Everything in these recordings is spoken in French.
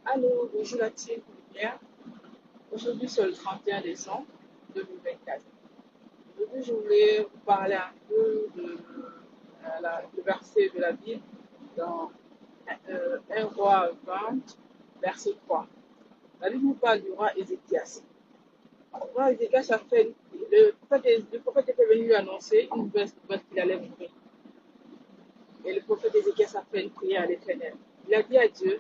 Allô, bonjour la team, bien. Aujourd'hui, c'est le 31 décembre 2024. Aujourd'hui, je voulais vous parler un peu de le verset de la Bible dans 1 roi 20, verset 3. La Bible nous parle du roi Ézéchias. Le roi Ézéchias a fait, le prophète était venu lui annoncer une nouvelle qu'il allait mourir. Et le prophète Ézéchias a fait une prière à l'Éternel. Il a dit à Dieu,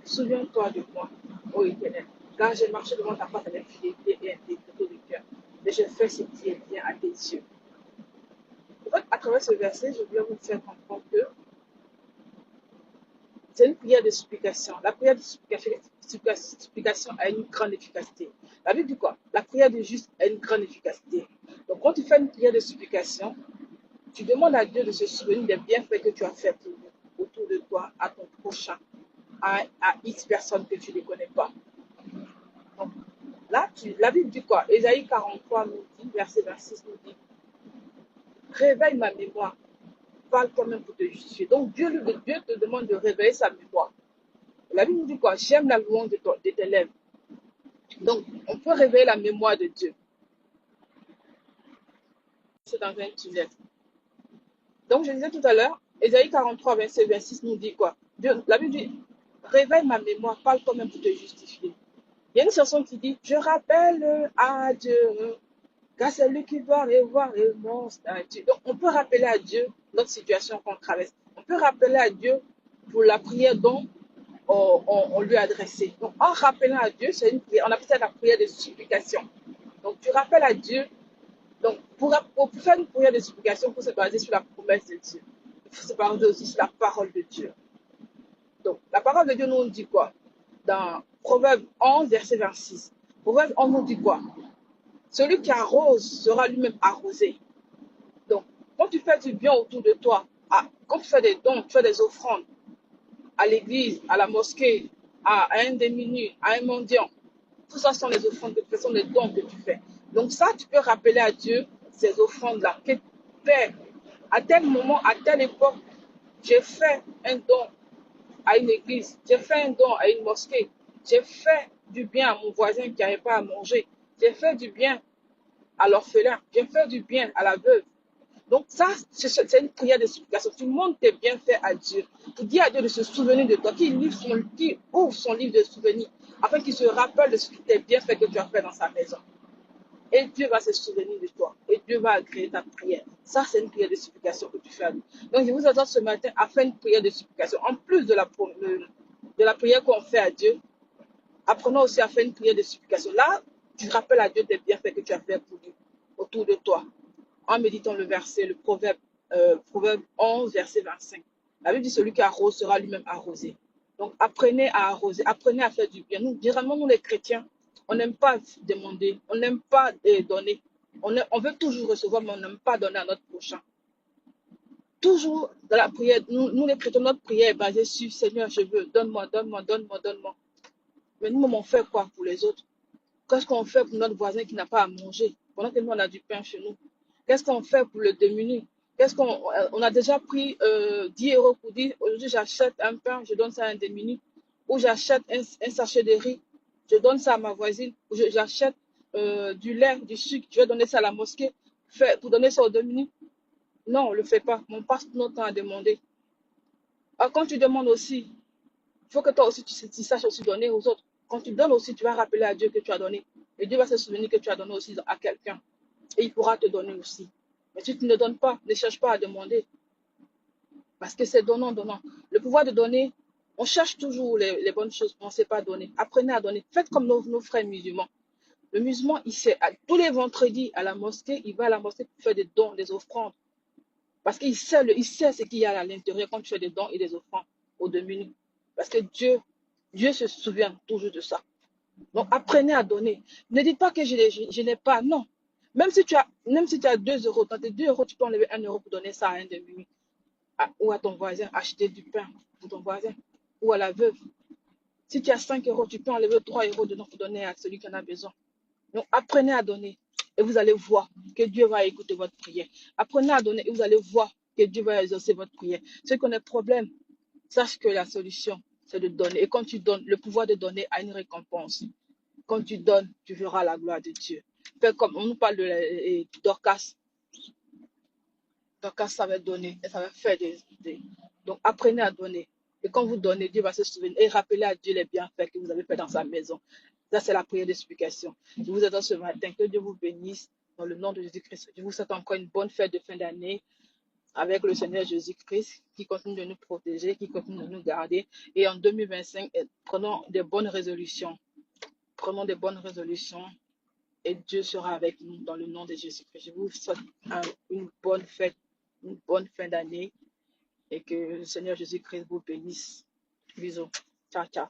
souviens-toi de moi, ô Éternel, car j'ai marché devant ta face avec fidélité et intégrité de cœur, et j'ai fait ce qui est bien à tes yeux. En fait, à travers ce verset, je voulais vous faire comprendre que c'est une prière de supplication. La prière de supplication a une grande efficacité. La Bible dit quoi? La prière de juste a une grande efficacité. Donc, quand tu fais une prière de supplication, tu demandes à Dieu de se souvenir des bienfaits que tu as fait autour de toi, à ton prochain, à X personnes que tu ne connais pas. Donc, là, la Bible dit quoi? Ésaïe 43 nous dit, verset 26 nous dit, réveille ma mémoire, parle toi-même pour te justifier. Donc, Dieu te demande de réveiller sa mémoire. La Bible nous dit quoi? J'aime la louange de tes lèvres. Donc, on peut réveiller la mémoire de Dieu. C'est dans un tunnel. Donc, je disais tout à l'heure, Ésaïe 43, verset 26 nous dit quoi? La Bible dit, réveille ma mémoire, parle toi-même pour te justifier. Il y a une chanson qui dit, je rappelle à Dieu, car c'est lui qui va revoir mon statut. Donc, on peut rappeler à Dieu notre situation qu'on traverse. On peut rappeler à Dieu pour la prière dont on lui a adressé. Donc, en rappelant à Dieu, c'est une prière. On appelle ça la prière de supplication. Donc, tu rappelles à Dieu. Donc, pour faire une prière de supplication, il faut se baser sur la promesse de Dieu. Il faut se baser aussi sur la parole de Dieu. Donc, la parole de Dieu nous dit quoi? Dans Proverbe 11, verset 26. Proverbe 11 nous dit quoi? Celui qui arrose sera lui-même arrosé. Donc, quand tu fais du bien autour de toi, quand tu fais des dons, tu fais des offrandes à l'église, à la mosquée, à un démuni, à un mendiant, tout ça sont les offrandes que tu fais, sont les dons que tu fais. Donc ça, tu peux rappeler à Dieu ces offrandes-là. Que Père, à tel moment, à telle époque, j'ai fait un don à une église, j'ai fait un don à une mosquée, j'ai fait du bien à mon voisin qui n'avait pas à manger, j'ai fait du bien à l'orphelin, j'ai fait du bien à la veuve. Donc ça, c'est une prière de supplication. Tu montres tes bienfaits à Dieu. Tu dis à Dieu de se souvenir de toi, qui ouvre son livre de souvenirs, afin qu'il se rappelle de tes bienfaits que tu as fait dans sa maison. Et Dieu va se souvenir de toi. Et Dieu va agréer ta prière. Ça, c'est une prière de supplication que tu fais à lui. Donc, je vous attends ce matin à faire une prière de supplication. En plus de la prière qu'on fait à Dieu, apprenons aussi à faire une prière de supplication. Là, tu rappelles à Dieu des bienfaits que tu as fait pour lui, autour de toi. En méditant le verset, le proverbe 11, verset 25. La Bible dit, celui qui arrose sera lui-même arrosé. Donc, apprenez à arroser, apprenez à faire du bien. Généralement, nous les chrétiens, on n'aime pas demander, on n'aime pas donner. On veut toujours recevoir, mais on n'aime pas donner à notre prochain. Toujours dans la prière, nous les chrétiens, notre prière est basée sur Seigneur, je veux, donne-moi, donne-moi, donne-moi, donne-moi. Mais nous, on fait quoi pour les autres? Qu'est-ce qu'on fait pour notre voisin qui n'a pas à manger pendant que nous, on a du pain chez nous? Qu'est-ce qu'on fait pour le démuni? On a déjà pris 10 euros pour dire aujourd'hui j'achète un pain, je donne ça à un démuni, ou j'achète un sachet de riz, je donne ça à ma voisine, ou j'achète du lait, du sucre, je vais donner ça à la mosquée pour donner ça aux démunis. Non, on ne le fait pas. On passe notre temps à demander. Alors, quand tu demandes aussi, il faut que toi aussi, tu saches aussi donner aux autres. Quand tu donnes aussi, tu vas rappeler à Dieu que tu as donné. Et Dieu va se souvenir que tu as donné aussi à quelqu'un. Et il pourra te donner aussi. Mais si tu ne donnes pas, ne cherche pas à demander. Parce que c'est donnant, donnant. Le pouvoir de donner, on cherche toujours les bonnes choses, mais on ne sait pas donner. Apprenez à donner. Faites comme nos frères musulmans. Le musulman, tous les vendredis à la mosquée, il va à la mosquée pour faire des dons, des offrandes. Parce qu'il sait, ce qu'il y a à l'intérieur quand tu fais des dons et des offrandes aux démunis. Parce que Dieu se souvient toujours de ça. Donc, apprenez à donner. Ne dites pas que je n'ai pas. Non. Même si tu as 2 euros, dans tes 2 euros, tu peux enlever 1 euro pour donner ça à un démuni. Ou à ton voisin, acheter du pain pour ton voisin. Ou à la veuve. Si tu as 5 euros, tu peux enlever 3 euros dedans pour donner à celui qui en a besoin. Donc, apprenez à donner. Et vous allez voir que Dieu va écouter votre prière. Apprenez à donner et vous allez voir que Dieu va exaucer votre prière. Ceux qui ont des problèmes, sache que la solution, c'est de donner. Et quand tu donnes, le pouvoir de donner a une récompense. Quand tu donnes, tu verras la gloire de Dieu. Fais comme on nous parle de Dorcas. Dorcas savait donner, elle savait faire Donc apprenez à donner. Et quand vous donnez, Dieu va se souvenir et rappelez à Dieu les bienfaits que vous avez fait dans sa maison. Ça, c'est la prière d'explication. Je vous attends ce matin. Que Dieu vous bénisse dans le nom de Jésus-Christ. Je vous souhaite encore une bonne fête de fin d'année avec le Seigneur Jésus-Christ qui continue de nous protéger, qui continue de nous garder. Et en 2025, prenons des bonnes résolutions. Prenons des bonnes résolutions et Dieu sera avec nous dans le nom de Jésus-Christ. Je vous souhaite une bonne fête, une bonne fin d'année et que le Seigneur Jésus-Christ vous bénisse. Bisous. Ciao, ciao.